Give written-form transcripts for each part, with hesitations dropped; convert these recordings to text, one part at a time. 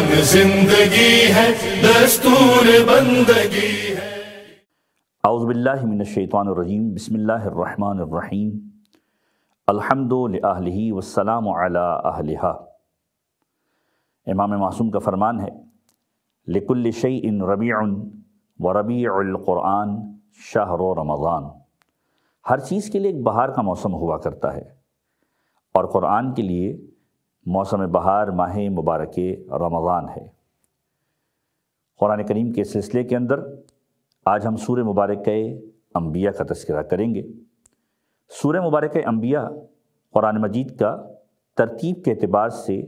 جان زندگی ہے، دستور بندگی ہے۔ اعوذ باللہ من الشیطان الرجیم، بسم اللہ الرحمن الرحیم، الحمد لأہلہ والسلام علی اہلہا۔ امام معصوم کا فرمان ہے، لکل شیء ربیع وربیع القرآن شہر رمضان۔ ہر چیز کے لیے ایک بہار کا موسم ہوا کرتا ہے، اور قرآن کے لیے موسم بہار ماہ مبارک رمضان ہے۔ قرآن کریم کے سلسلے کے اندر آج ہم سورہ مبارکہ انبیاء کا تذکرہ کریں گے۔ سورہ مبارکہ انبیاء قرآن مجید کا ترتیب کے اعتبار سے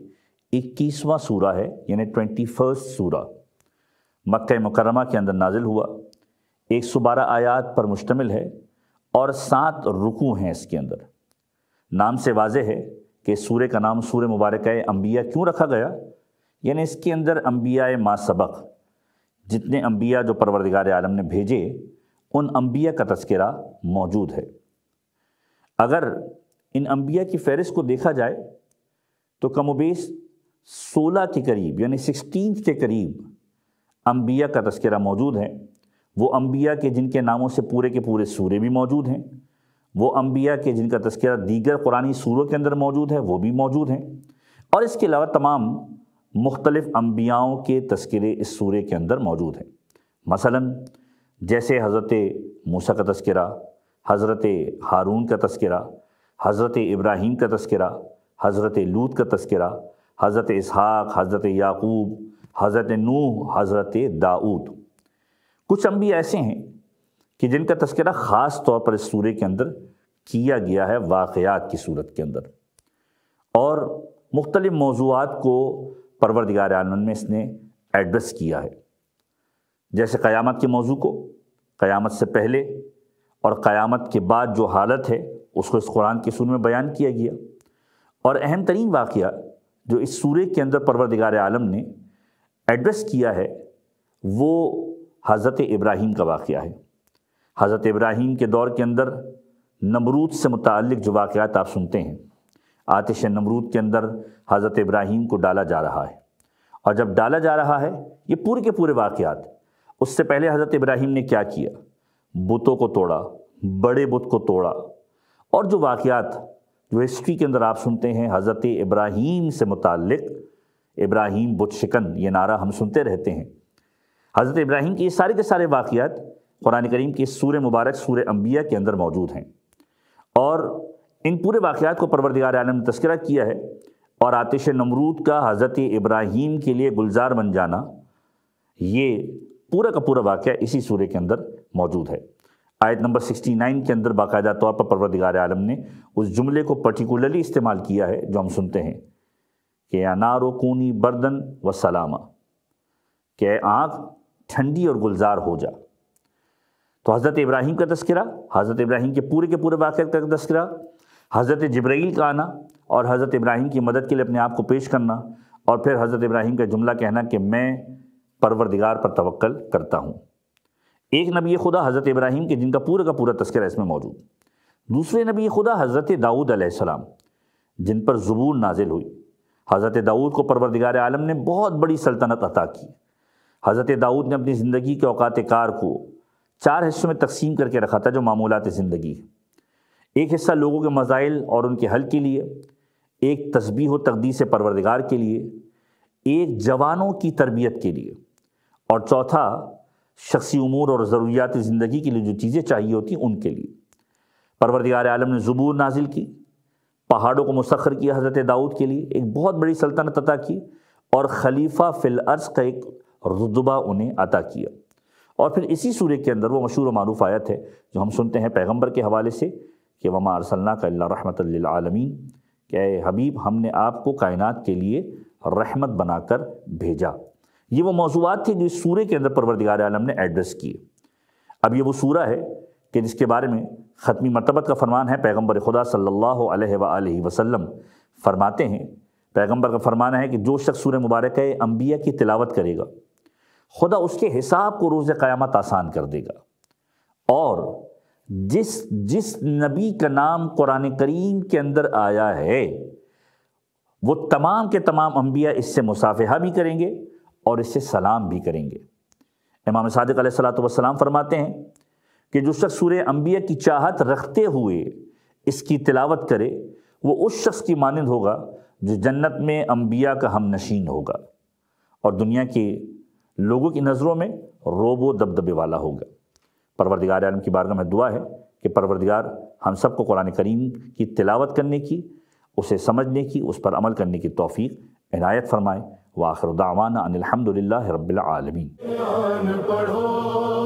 21واں سورہ ہے، یعنی 21 سورہ۔ مکہ مکرمہ کے اندر نازل ہوا، 112 آیات پر مشتمل ہے اور 7 رکوع ہیں اس کے اندر۔ نام سے واضح ہے کہ سورہ کا نام سورہ مبارکہ انبیاء کیوں رکھا گیا، یعنی اس کے اندر انبیاء ما سبق، جتنے انبیاء جو پروردگار عالم نے بھیجے، ان انبیاء کا تذکرہ موجود ہے۔ اگر ان انبیاء کی فہرست کو دیکھا جائے تو کم و بیش 16 کے قریب، یعنی 16 کے قریب انبیاء کا تذکرہ موجود ہے۔ وہ انبیاء کے جن کے ناموں سے پورے کے پورے سورے بھی موجود ہیں، وہ انبیاء کے جن کا تذکرہ دیگر قرآنی سوروں کے اندر موجود ہے، وہ بھی موجود ہیں، اور اس کے علاوہ تمام مختلف انبیاؤں کے تذکرے اس سورے کے اندر موجود ہیں۔ مثلا جیسے حضرت موسیٰ کا تذکرہ، حضرت ہارون کا تذکرہ، حضرت ابراہیم کا تذکرہ، حضرت لوط کا تذکرہ، حضرت اسحاق، حضرت یعقوب، حضرت نوح، حضرت داؤد۔ کچھ انبیاء ایسے ہیں کہ جن کا تذکرہ خاص طور پر اس سورے کے اندر کیا گیا ہے، واقعات کی صورت کے اندر، اور مختلف موضوعات کو پروردگار عالم نے اس نے ایڈریس کیا ہے۔ جیسے قیامت کے موضوع کو، قیامت سے پہلے اور قیامت کے بعد جو حالت ہے اس کو اس قرآن کے سورے میں بیان کیا گیا، اور اہم ترین واقعہ جو اس سورے کے اندر پروردگار عالم نے ایڈریس کیا ہے وہ حضرت ابراہیم کا واقعہ ہے۔ حضرت ابراہیم کے دور کے اندر نمرود سے متعلق جو واقعات آپ سنتے ہیں، آتش نمرود کے اندر حضرت ابراہیم کو ڈالا جا رہا ہے، اور جب ڈالا جا رہا ہے یہ پورے کے پورے واقعات، اس سے پہلے حضرت ابراہیم نے کیا کیا، بتوں کو توڑا، بڑے بت کو توڑا، اور جو واقعات جو ہسٹری کے اندر آپ سنتے ہیں حضرت ابراہیم سے متعلق، ابراہیم بت شکن یہ نعرہ ہم سنتے رہتے ہیں۔ حضرت ابراہیم کے یہ سارے کے سارے واقعات قرآن کریم کی سورہ مبارک سورہ انبیاء کے اندر موجود ہیں، اور ان پورے واقعات کو پروردگار عالم نے تذکرہ کیا ہے، اور آتش نمرود کا حضرت ابراہیم کے لیے گلزار بن جانا، یہ پورا کا پورا واقعہ اسی سورہ کے اندر موجود ہے۔ آیت نمبر 69 کے اندر باقاعدہ طور پر پروردگار عالم نے اس جملے کو پرٹیکولرلی استعمال کیا ہے جو ہم سنتے ہیں کہ یا نار کونی بردن و سلامہ، کہ اے آگ ٹھنڈی اور گلزار ہو جا۔ تو حضرت ابراہیم کا تذکرہ، حضرت ابراہیم کے پورے واقعات کا تذکرہ، حضرت جبرائیل کا آنا اور حضرت ابراہیم کی مدد کے لیے اپنے آپ کو پیش کرنا، اور پھر حضرت ابراہیم کا جملہ کہنا کہ میں پروردگار پر توکل کرتا ہوں۔ ایک نبی خدا حضرت ابراہیم کے جن کا پورا تذکرہ اس میں موجود۔ دوسرے نبی خدا حضرت داؤد علیہ السلام، جن پر زبور نازل ہوئی۔ حضرت داؤد کو پروردگار عالم نے بہت بڑی سلطنت عطا کی۔ حضرت داؤد نے اپنی زندگی کے اوقات کار کو 4 حصوں میں تقسیم کر کے رکھا تھا جو معمولات زندگی ہے۔ ایک حصہ لوگوں کے مسائل اور ان کے حل کے لیے، ایک تسبیح و تقدیس پروردگار کے لیے، ایک جوانوں کی تربیت کے لیے، اور چوتھا شخصی امور اور ضروریات زندگی کے لیے جو چیزیں چاہیے ہوتی ہیں ان کے لیے۔ پروردگار عالم نے زبور نازل کی، پہاڑوں کو مسخر کیا حضرت داؤد کے لیے، ایک بہت بڑی سلطنت عطا کی، اور خلیفہ فی الارض کا ایک رتبہ انہیں عطا کیا۔ اور پھر اسی سورے کے اندر وہ مشہور و معروف آیت ہے جو ہم سنتے ہیں پیغمبر کے حوالے سے کہ وما ارسلناک الا رحمۃ للعالمین، کہ اے حبیب ہم نے آپ کو کائنات کے لیے رحمت بنا کر بھیجا۔ یہ وہ موضوعات تھے جو اس سورے کے اندر پروردگار عالم نے ایڈریس کیے۔ اب یہ وہ سورہ ہے کہ جس کے بارے میں ختمی مرتبت کا فرمان ہے، پیغمبر خدا صلی اللہ علیہ وآلہ وسلم فرماتے ہیں، پیغمبر کا فرمان ہے کہ جو شخص سورہ مبارکہ انبیاء کی تلاوت کرے گا، خدا اس کے حساب کو روز قیامت آسان کر دے گا، اور جس نبی کا نام قرآن کریم کے اندر آیا ہے وہ تمام کے تمام انبیاء اس سے مصافحہ بھی کریں گے اور اس سے سلام بھی کریں گے۔ امام صادق علیہ الصلوۃ والسلام فرماتے ہیں کہ جو شخص سورہ انبیاء کی چاہت رکھتے ہوئے اس کی تلاوت کرے وہ اس شخص کی مانند ہوگا جو جنت میں انبیاء کا ہم نشین ہوگا اور دنیا کے لوگوں کی نظروں میں روب و دبدبے والا ہوگا۔ پروردگار عالم کی بارگاہ میں دعا ہے کہ پروردگار ہم سب کو قرآن کریم کی تلاوت کرنے کی، اسے سمجھنے کی، اس پر عمل کرنے کی توفیق عنایت فرمائے۔ وآخر دعوانا ان الحمد للہ رب العالمین۔ قرآن پڑھو